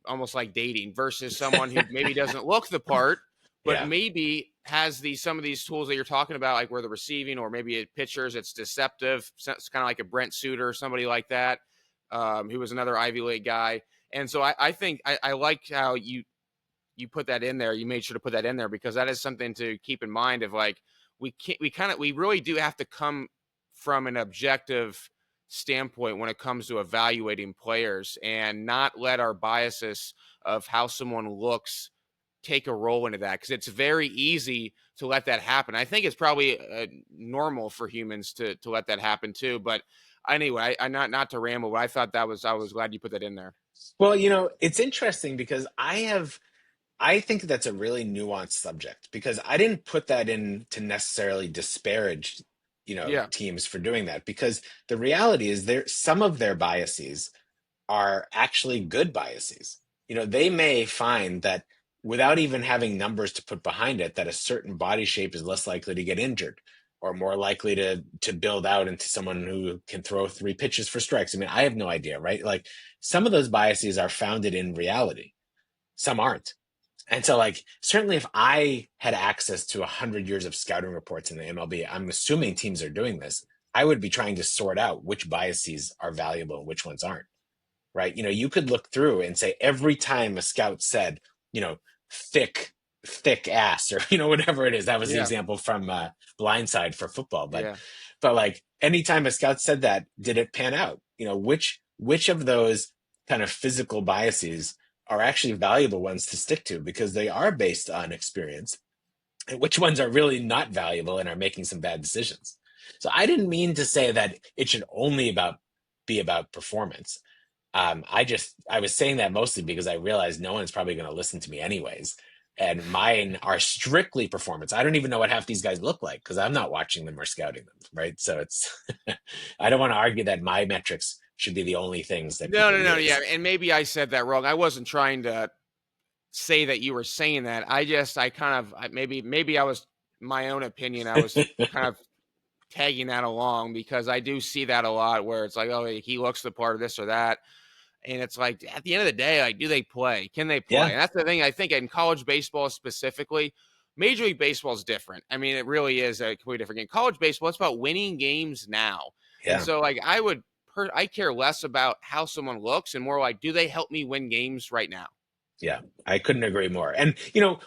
almost like dating versus someone who maybe doesn't look the part, but Yeah. maybe has some of these tools that you're talking about, like where the receiving or maybe it pitchers, it's deceptive. It's kind of like a Brent Suter or somebody like that, who was another Ivy League guy. And so I think I like how you put that in there. You made sure to put that in there because that is something to keep in mind of like we really do have to come from an objective standpoint when it comes to evaluating players and not let our biases of how someone looks take a role into that because it's very easy to let that happen. I think it's probably normal for humans to let that happen too. But anyway, I not to ramble, but I was glad you put that in there. Well, it's interesting because I think that's a really nuanced subject because I didn't put that in to necessarily disparage, Yeah. teams for doing that because the reality is some of their biases are actually good biases. They may find that without even having numbers to put behind it, that a certain body shape is less likely to get injured or more likely to build out into someone who can throw 3 pitches for strikes. I mean, I have no idea, right? Like some of those biases are founded in reality, some aren't. And so, like, certainly if I had access to 100 years of scouting reports in the MLB, I'm assuming teams are doing this. I would be trying to sort out which biases are valuable and which ones aren't, right? You could look through and say every time a scout said, you know, thick, thick ass, or whatever it is. That was the Yeah. example from Blindside for football. But Yeah. but like anytime a scout said that, did it pan out? Which of those kind of physical biases are actually valuable ones to stick to because they are based on experience, and which ones are really not valuable and are making some bad decisions. So I didn't mean to say that it should only be about performance. I was saying that mostly because I realized no one's probably going to listen to me anyways. And mine are strictly performance. I don't even know what half these guys look like because I'm not watching them or scouting them, right? So I don't want to argue that my metrics should be the only things that No, people no, no. Yeah, use. and maybe I said that wrong. I wasn't trying to say that you were saying that. I kind of, maybe I was my own opinion. I was kind of tagging that along because I do see that a lot where it's like, oh, he looks the part of this or that. And it's like, at the end of the day, like, do they play? Can they play? Yeah, And that's the thing. I think in college baseball specifically, Major League Baseball is different. I mean, it really is a completely different game. College baseball, it's about winning games now. And yeah. so, like, I care less about how someone looks and more like, do they help me win games right now? Yeah, I couldn't agree more. And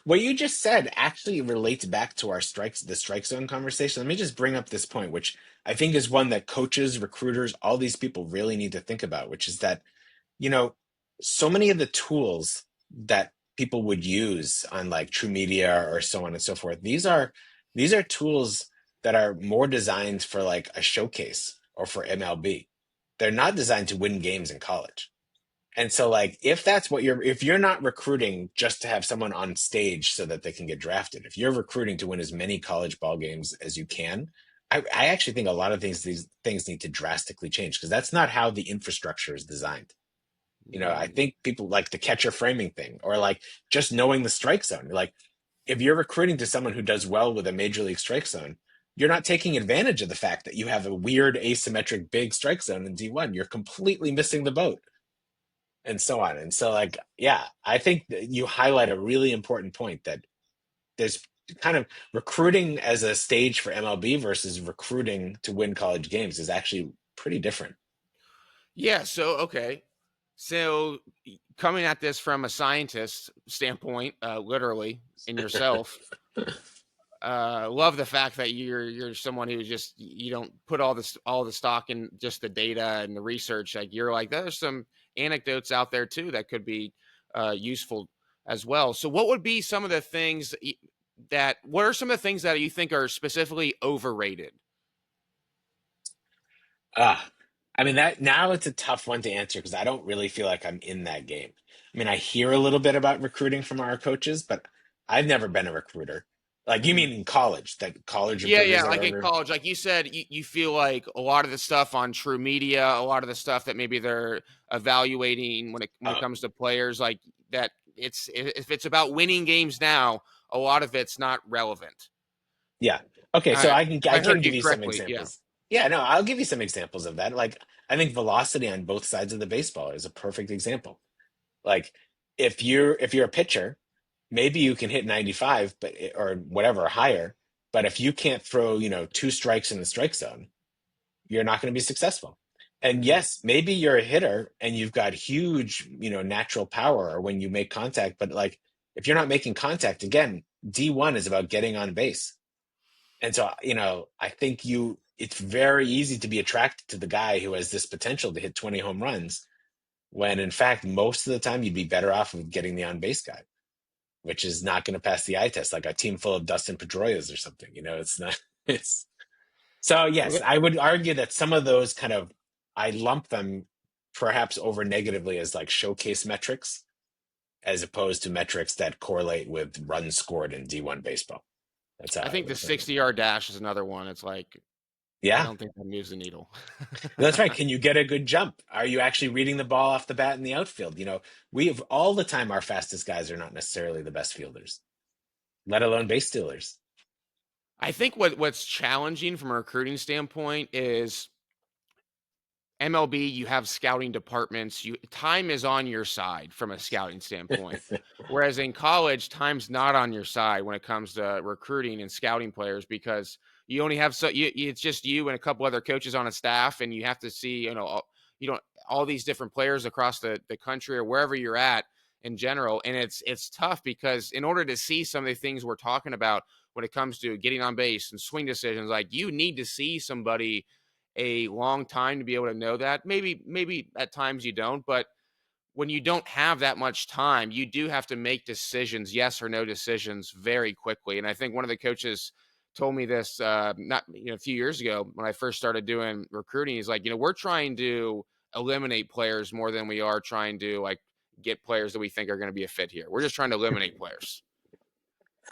what you just said actually relates back to the strike zone conversation. Let me just bring up this point, which I think is one that coaches, recruiters, all these people really need to think about, which is that, you know, so many of the tools that people would use on like True Media or so on and so forth, these are tools that are more designed for like a showcase or for MLB. They're not designed to win games in college. And so, like, if you're not recruiting just to have someone on stage so that they can get drafted, if you're recruiting to win as many college ball games as you can, I actually think a lot of these things need to drastically change because that's not how the infrastructure is designed. I Mm. think people like the catcher framing thing or like just knowing the strike zone. Like, if you're recruiting to someone who does well with a major league strike zone, you're not taking advantage of the fact that you have a weird asymmetric big strike zone in D1. You're completely missing the boat and so on. And so, like, yeah, I think that you highlight a really important point that there's kind of recruiting as a stage for MLB versus recruiting to win college games is actually pretty different. Yeah. So, okay. So, coming at this from a scientist standpoint, literally, in yourself, love the fact that you're someone who just you don't put all the stock in just the data and the research. Like you're like there's some anecdotes out there too that could be useful as well. So what would be some of the things that what are some of the things that you think are specifically overrated? Ah, I mean that now it's a tough one to answer because I don't really feel like I'm in that game. I mean, I hear a little bit about recruiting from our coaches, but I've never been a recruiter. Like you Mhm. mean in college, that college Yeah, recruiters yeah. are Like in over? college, like you said, you feel like a lot of the stuff on True Media, a lot of the stuff that maybe they're evaluating when it Uh, comes to players, like that. If it's about winning games now, a lot of it's not relevant. Yeah. Okay, so I I I can heard give you you some correctly. Yeah. examples. Yeah, no, I'll give you some examples of that. Like I think velocity on both sides of the baseball is a perfect example. Like if you're a pitcher, maybe you can hit 95 or whatever higher, but if you can't throw, 2 strikes in the strike zone, you're not going to be successful. And Hmm. yes, maybe you're a hitter and you've got huge, natural power when you make contact, but like if you're not making contact, again, D1 is about getting on base. And so, I think it's very easy to be attracted to the guy who has this potential to hit 20 home runs, when in fact, most of the time you'd be better off with getting the on base guy, which is not going to pass the eye test, like a team full of Dustin Pedroias or something. It's not, it's so, yes, Okay. I would argue that some of those I lump them perhaps over negatively as like showcase metrics, as opposed to metrics that correlate with runs scored in D1 baseball. That's how I I think the would frame it. 60-yard dash is another one. It's like I Yeah, don't think that moves the needle. that's right. Can you get a good jump? Are you actually reading the ball off the bat in the outfield? We have all the time our fastest guys are not necessarily the best fielders, let alone base stealers. I think what's challenging from a recruiting standpoint is MLB, you have scouting departments. Time is on your side from a scouting standpoint. Whereas in college, time's not on your side when it comes to recruiting and scouting players because you only have it's just you and a couple other coaches on a staff, and you have to see, you don't all these different players across the country or wherever you're at in general. And it's tough because in order to see some of the things we're talking about when it comes to getting on base and swing decisions, like you need to see somebody a long time to be able to know that. Maybe at times you don't, but when you don't have that much time, you do have to make decisions, yes or no decisions, very quickly. And I think one of the coaches told me this not a few years ago when I first started doing recruiting. He's like, we're trying to eliminate players more than we are trying to like get players that we think are going to be a fit here. We're just trying to eliminate players.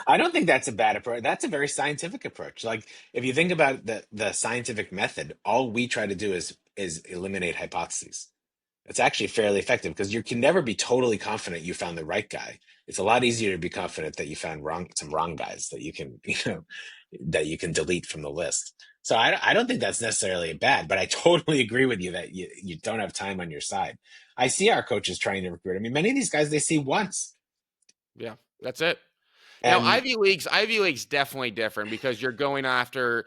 I don't think that's a bad approach. That's a very scientific approach. Like if you think about the scientific method, all we try to do is eliminate hypotheses. It's actually fairly effective because you can never be totally confident you found the right guy. It's a lot easier to be confident that you found some wrong guys that you can, that you can delete from the list. So I don't think that's necessarily bad, but I totally agree with you that you don't have time on your side. I see our coaches trying to recruit. I mean, many of these guys they see once. Yeah, that's it. Now, And Ivy League's definitely different because you're going after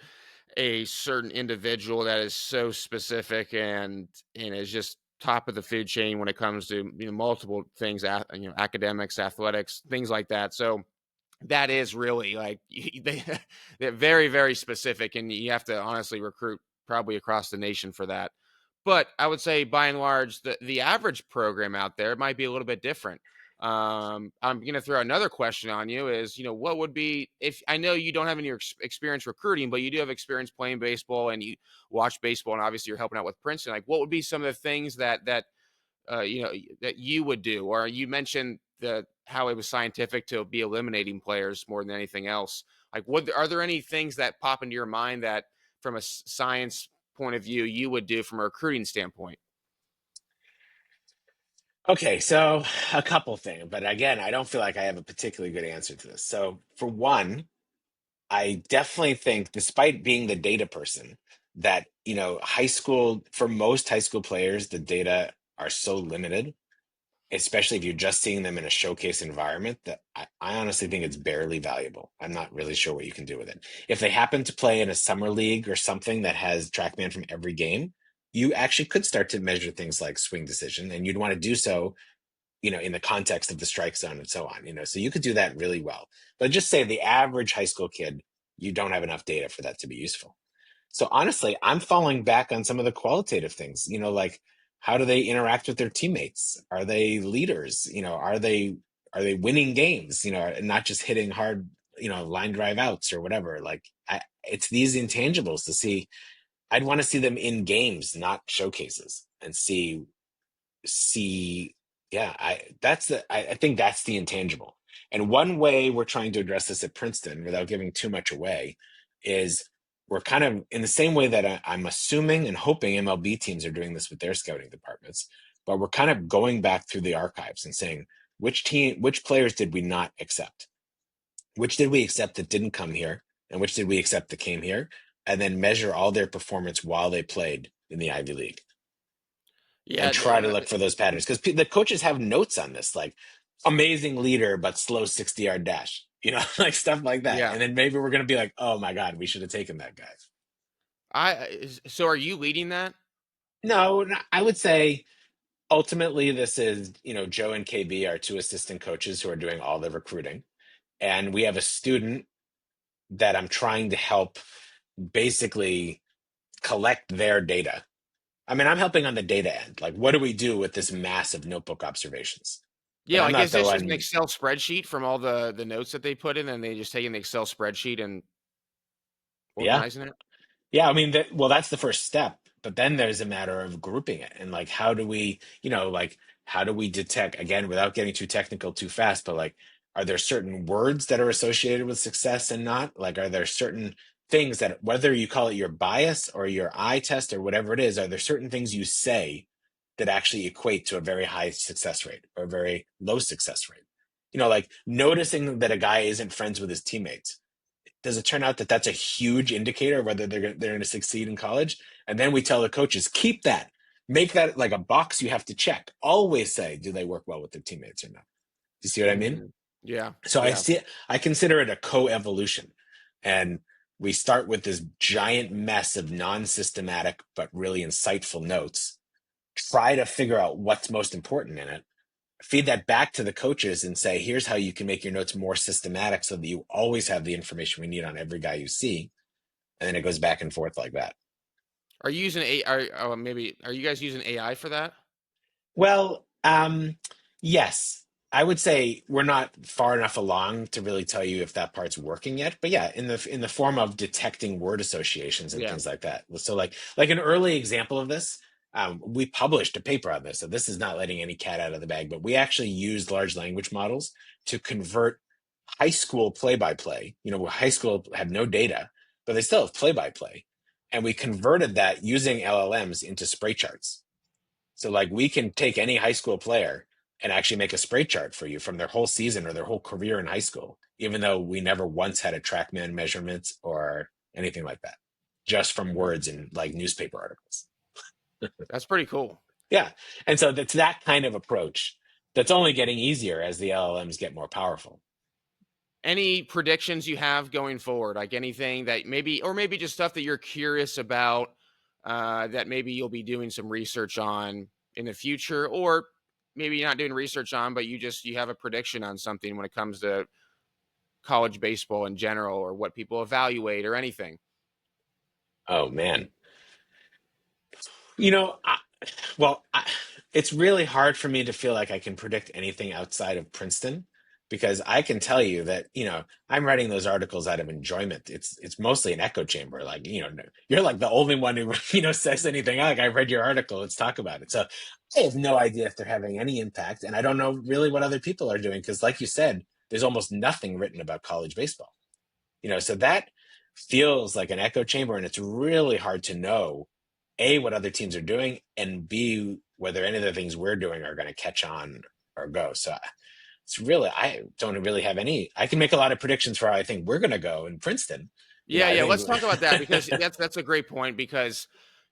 a certain individual that is so specific and is just top of the food chain when it comes to multiple things, academics, athletics, things like that. So that is really like they're very very specific, and you have to honestly recruit probably across the nation for that. But I would say by and large, the average program out there might be a little bit different. I'm going to throw another question on you is, what would be, if I know you don't have any experience recruiting, but you do have experience playing baseball and you watch baseball and obviously you're helping out with Princeton. Like what would be some of the things that you would do? Or you mentioned how it was scientific to be eliminating players more than anything else. Like, are there any things that pop into your mind that, from a science point of view, you would do from a recruiting standpoint? okay, so a couple things, but again, I don't feel like I have a particularly good answer to this. So for one, I definitely think, despite being the data person, that high school for most high school players, the data are so limited, especially if you're just seeing them in a showcase environment, that I honestly think it's barely valuable. I'm not really sure what you can do with it. If they happen to play in a summer league or something that has TrackMan from every game, you actually could start to measure things like swing decision, and you'd want to do so in the context of the strike zone and so on, so you could do that really well. But just say the average high school kid, you don't have enough data for that to be useful. So honestly, I'm falling back on some of the qualitative things, like how do they interact with their teammates? Are they leaders? Are they winning games? And not just hitting hard, line drive outs or whatever. Like it's these intangibles to see. I'd want to see them in games, not showcases, and see yeah I think that's the intangible. And one way we're trying to address this at Princeton without giving too much away is we're kind of in the same way that I'm assuming and hoping MLB teams are doing this with their scouting departments, but we're kind of going back through the archives and saying which players did we not accept, which did we accept that didn't come here, and which did we accept that came here, and then measure all their performance while they played in the Ivy League and Yeah, try to look for those patterns, because the coaches have notes on this, like amazing leader but slow 60-yard dash, like stuff like that. yeah. And then maybe we're going to be like, oh my god, we should have taken that guy. So are you leading that? No, I would say ultimately this is, Joe and KB, our two assistant coaches who are doing all the recruiting, and we have a student that I'm trying to help basically collect their data. I mean, I'm helping on the data end, like what do we do with this massive notebook observations. But Yeah, I'm like not is the this just an one. Excel spreadsheet from all the notes that they put in, and they just take in the Excel spreadsheet and Yeah. organizing it? Yeah, I mean, well, that's the first step, but then there's a matter of grouping it and like, how do we, how do we detect, again, without getting too technical too fast, but like, are there certain words that are associated with success and not? Like, are there certain things that, whether you call it your bias or your eye test or whatever it is, are there certain things you say that actually equate to a very high success rate or a very low success rate? Like noticing that a guy isn't friends with his teammates. Does it turn out that that's a huge indicator of whether they're going to succeed in college? And then we tell the coaches, keep that, make that like a box you have to check. Always say, do they work well with their teammates or not? Do you see what I mean? Yeah. So Yeah. I consider it a co-evolution. And we start with this giant mess of non-systematic but really insightful notes, try to figure out what's most important in it, feed that back to the coaches and say, here's how you can make your notes more systematic so that you always have the information we need on every guy you see. And then it goes back and forth like that. Are you using maybe are you guys using AI for that? Well, yes, I would say we're not far enough along to really tell you if that part's working yet. But yeah, in the form of detecting word associations and Yeah. things like that. So like an early example of this, we published a paper on this. So this is not letting any cat out of the bag, but we actually used large language models to convert high school play-by-play. Where high school had no data, but they still have play-by-play, and we converted that using LLMs into spray charts. So like we can take any high school player and actually make a spray chart for you from their whole season or their whole career in high school, even though we never once had a TrackMan measurements or anything like that, just from words in like newspaper articles. That's pretty cool. Yeah. And so that's that kind of approach that's only getting easier as the LLMs get more powerful. Any predictions you have going forward? Like anything that maybe, or maybe just stuff that you're curious about, that maybe you'll be doing some research on in the future, or maybe you're not doing research on, but you have a prediction on something when it comes to college baseball in general, or what people evaluate, or anything. Oh man. You know, well, it's really hard for me to feel like I can predict anything outside of Princeton because I can tell you that, I'm writing those articles out of enjoyment. It's mostly an echo chamber. Like, you're like the only one who, says anything. Like, I read your article. Let's talk about it. So I have no idea if they're having any impact. And I don't know really what other people are doing because, like you said, there's almost nothing written about college baseball. So that feels like an echo chamber, and it's really hard to know A, what other teams are doing, and B, whether any of the things we're doing are going to catch on or go. So it's really, I don't really have any. I can make a lot of predictions for how I think we're going to go in Princeton. Yeah, I yeah. think Let's talk about that because that's a great point, because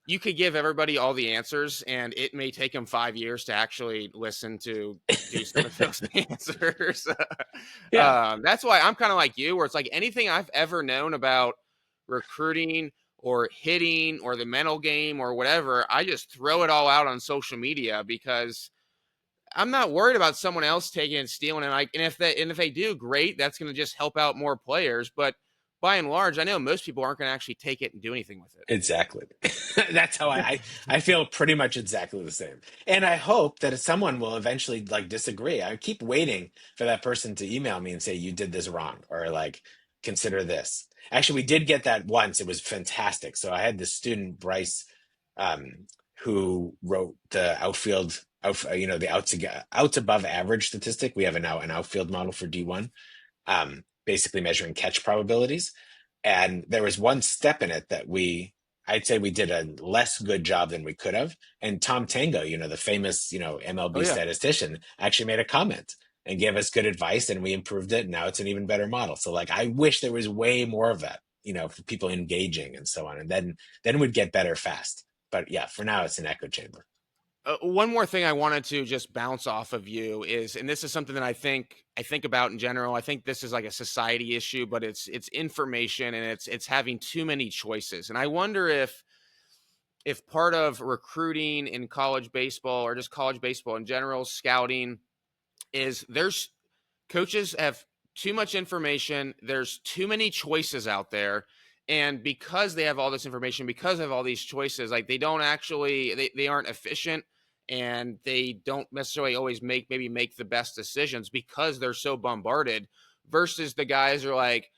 you could give everybody all the answers and it may take them 5 years to actually listen to do some of those answers. yeah, That's why I'm kind of like you, where it's like anything I've ever known about recruiting or hitting or the mental game or whatever, I just throw it all out on social media because I'm not worried about someone else taking and stealing it. And if they do, great. That's going to just help out more players. But by and large, I know most people aren't going to actually take it and do anything with it. exactly. That's how I feel pretty much exactly the same. And I hope that someone will eventually like disagree. I keep waiting for that person to email me and say, you did this wrong, or like, consider this. Actually, we did get that once. It was fantastic. So I had this student, Bryce, um, who wrote the the outs above average statistic. We have now an outfield model for D1, basically measuring catch probabilities. And there was one step in it that I'd say we did a less good job than we could have. And Tom Tango, the famous, Oh MLB yeah. statistician, actually made a comment and gave us good advice, and we improved it. And now it's an even better model. So like, I wish there was way more of that, for people engaging and so on. And then we'd get better fast. But yeah, for now it's an echo chamber. One more thing I wanted to just bounce off of you is, and this is something that I think about in general. I think this is like a society issue, but it's information and it's having too many choices. And I wonder if part of recruiting in college baseball or just college baseball in general, scouting, is there's coaches have too much information. There's too many choices out there. And because they have all this information, because of all these choices, like they aren't efficient, and they don't necessarily always make the best decisions because they're so bombarded, versus the guys are like,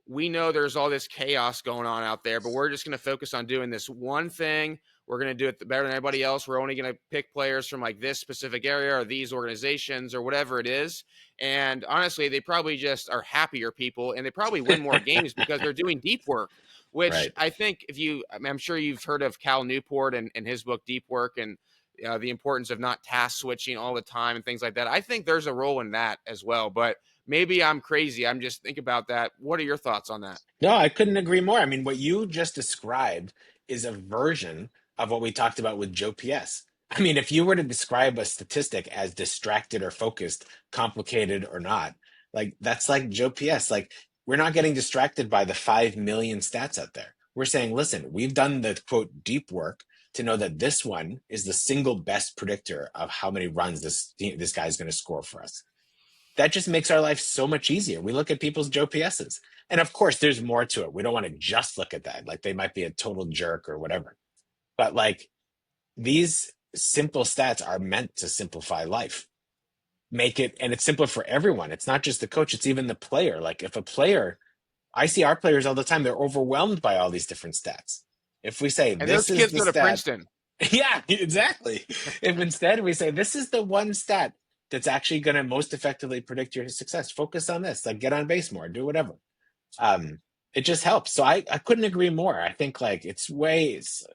we know there's all this chaos going on out there, but we're just going to focus on doing this one thing. We're going to do it better than everybody else. We're only going to pick players from like this specific area or these organizations or whatever it is. And honestly, they probably just are happier people, and they probably win more games because they're doing deep work. which Right. I think I mean, I'm sure you've heard of Cal Newport and his book Deep Work, and the importance of not task switching all the time and things like that. I think there's a role in that as well, but maybe I'm crazy. I'm just think about that. What are your thoughts on that? No, I couldn't agree more. I mean, what you just described is a version of what we talked about with Joe PS. I mean, if you were to describe a statistic as distracted or focused, complicated or not, like that's like Joe PS. Like, we're not getting distracted by the 5 million stats out there. We're saying, listen, we've done the quote deep work to know that this one is the single best predictor of how many runs this guy is going to score for us. That just makes our life so much easier. We look at people's Joe PSs. And of course, there's more to it. We don't want to just look at that. Like they might be a total jerk or whatever. But like these simple stats are meant to simplify life. Make it, and it's simpler for everyone. It's not just the coach, it's even the player. Like if a player, I see our players all the time, they're overwhelmed by all these different stats. If we say And this those is kids the go to stat, Princeton. yeah, exactly. If instead we say this is the one stat that's actually going to most effectively predict your success, focus on this, like get on base more, do whatever. Um, it just helps. So I couldn't agree more. I think like it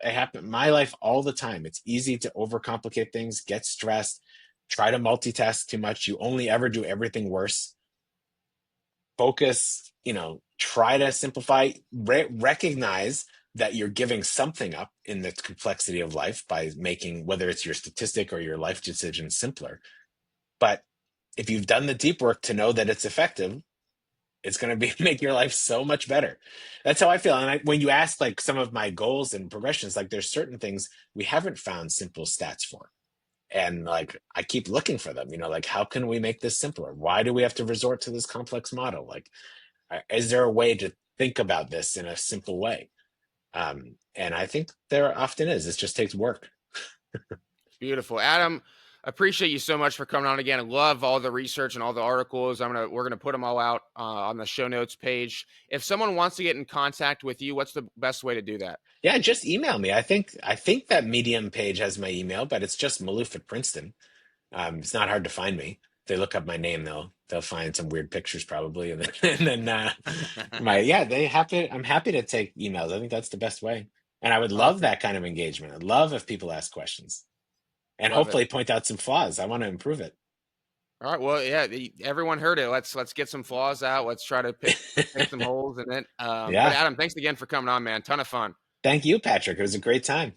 happens in my life all the time. It's easy to overcomplicate things, get stressed, try to multitask too much. You only ever do everything worse. Focus, try to simplify, recognize that you're giving something up in the complexity of life by making, whether it's your statistic or your life decision, simpler. But if you've done the deep work to know that it's effective, it's going to be make your life so much better. That's how I feel. And when you ask like some of my goals and progressions, like there's certain things we haven't found simple stats for. And like I keep looking for them, like how can we make this simpler? Why do we have to resort to this complex model? Like, is there a way to think about this in a simple way? And I think there often is. It just takes work. Beautiful. Adam, appreciate you so much for coming on again. I love all the research and all the articles. We're gonna put them all out on the show notes page. If someone wants to get in contact with you, what's the best way to do that? Yeah, just email me. I think that Medium page has my email, but it's just Maloof at Princeton. It's not hard to find me. If they look up my name, they'll find some weird pictures probably, and then my yeah, I'm happy to take emails. I think that's the best way, and I would love Awesome. that kind of engagement. I'd love if people ask questions and Love it. hopefully point out some flaws. I want to improve it. All right. Well, yeah, everyone heard it. Let's get some flaws out. Let's try to pick some holes in it. But Yeah, Adam, thanks again for coming on, man. Ton of fun. thank you, Patrick. It was a great time.